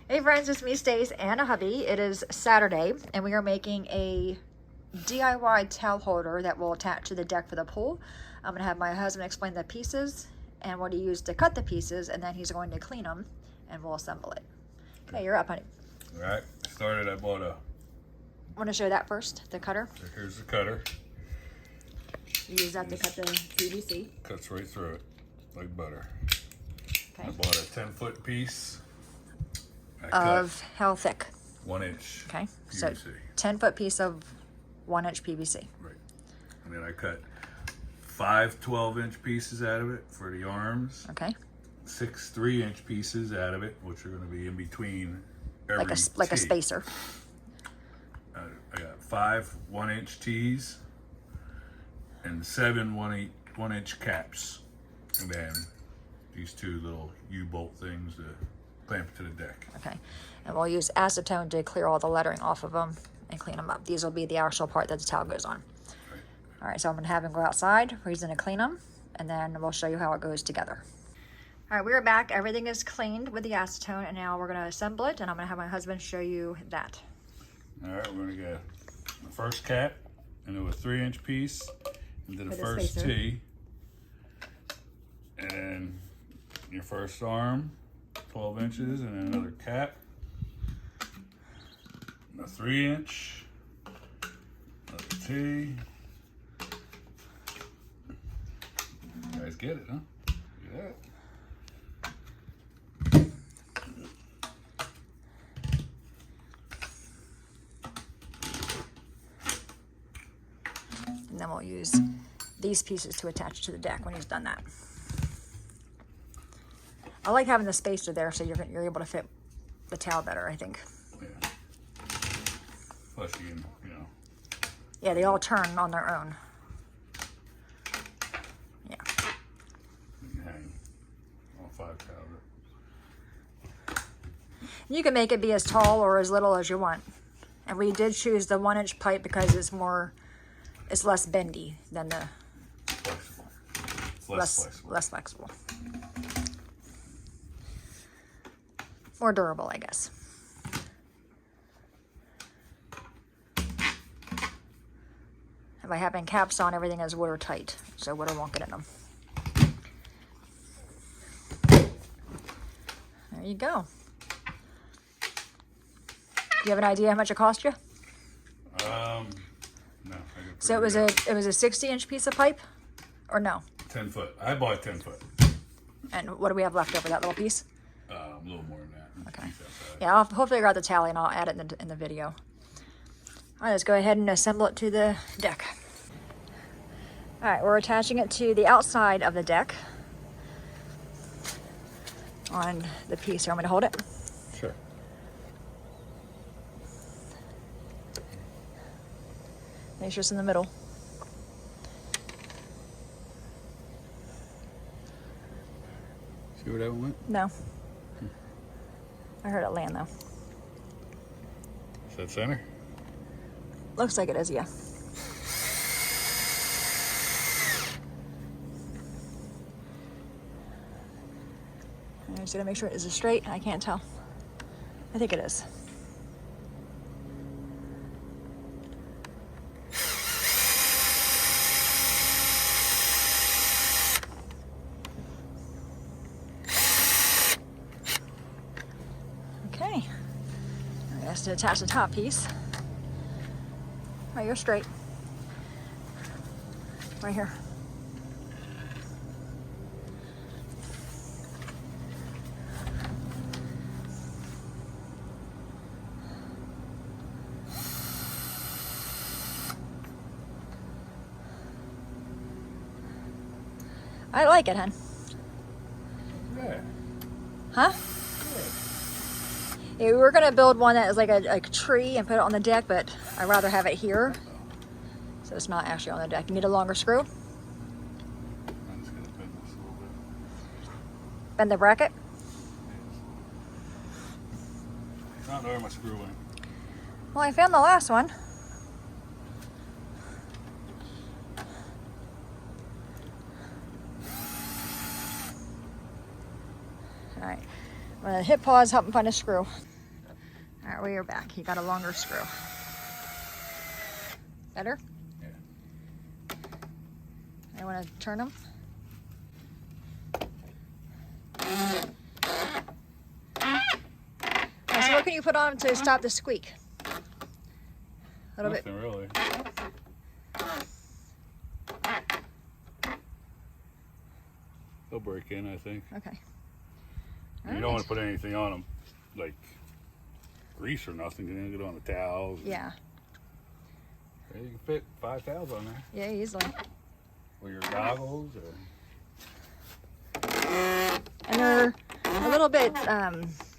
Hey friends, it's me, Stace, and a hubby. It is Saturday, and we are making a DIY towel holder that will attach to the deck for the pool. I'm going to have my husband explain the pieces and what he used to cut the pieces, and then he's going to clean them, and we'll assemble it. Okay, you're up, honey. All right, I bought a... Want to show that first, the cutter? So here's the cutter. You use that to cut the PVC. Cuts right through it, like butter. Okay. I bought a 10-foot piece. Of how thick? 1 inch Okay, PVC. so 10-foot piece of 1-inch PVC. Right. And then I cut 5 12-inch pieces out of it for the arms. Okay. 6 3-inch pieces out of it, which are going to be in between every Like a tee. spacer. I got 5 1-inch tees and 7 1-inch caps, and then these 2 little U-bolt things to clamp to the deck. Okay, and we'll use acetone to clear all the lettering off of them and clean them up. These will be the actual part that the towel goes on. Right. All right, so I'm gonna have him go outside. He's gonna clean them, and then we'll show you how it goes together. All right, we're back. Everything is cleaned with the acetone, and now we're gonna assemble it, and I'm gonna have my husband show you that. All right, we're gonna get the first cap into a 3-inch piece into the With a first spacer. tee, and then your first arm, 12 inches, and then another cap, a 3-inch, another tee. You guys get it, huh? Yeah. And then we'll use these pieces to attach to the deck when he's done that. I like having the spacer there so you're able to fit the towel better, I think. Yeah. Plus you can, Yeah, they all turn on their own. Yeah. you can hang all 5 towels. You can make it be as tall or as little as you want. And we did choose the 1-inch pipe because it's less bendy than the Flexible. It's less flexible. less flexible. More durable, I guess. And by having caps on, everything is watertight, so water won't get in them. There you go. Do you have an idea how much it cost you? No. I got So it was a 60-inch piece of pipe, or no? 10 foot. I bought 10 foot. And what do we have left over that little piece? A little more than that. Okay. Yeah, I'll figure out the tally and I'll add it in the video. All right, let's go ahead and assemble it to the deck. All right, we're attaching it to the outside of the deck on the piece here. I'm going to hold it. Sure. Make sure it's in the middle. See where that one went? No. I heard it land though. Is that center? Looks like it is, yeah. I'm just gonna make sure it is straight. I can't tell. I think it is. Okay. I guess to attach the top piece. Oh, you're straight. Right here. I like it, hun. Yeah. Huh? Yeah, we were gonna build one that is like a tree and put it on the deck, but I'd rather have it here. So it's not actually on the deck. You need a longer screw? I'm just going to bend this a little bit. Bend the bracket? It's not where my screw went. Well, I found the last one. All right, I'm gonna hit pause, help him find a screw. All right, we are back. You got a longer screw. Better? Yeah. I want to turn them. So what can you put on them to stop the squeak? A little Nothing really. They'll break in, I think. Okay. You don't want to put anything on them, like grease or nothing. You're gonna get on the towels. Yeah. Yeah, you can fit 5 towels on there. Yeah, easily. Or your goggles, or And they're a little bit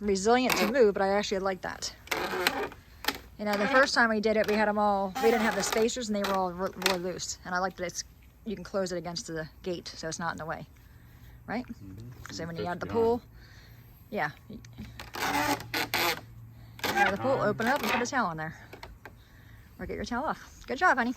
resilient to move, but I actually like that. You know, the first time we did it, we had them all, we didn't have the spacers and they were all really loose. And I like that it's, you can close it against the gate so it's not in the way, right? So when you get out of the pool, yeah. You get out of the pool, open it up and put a towel on there. Or get your towel off. Good job, honey.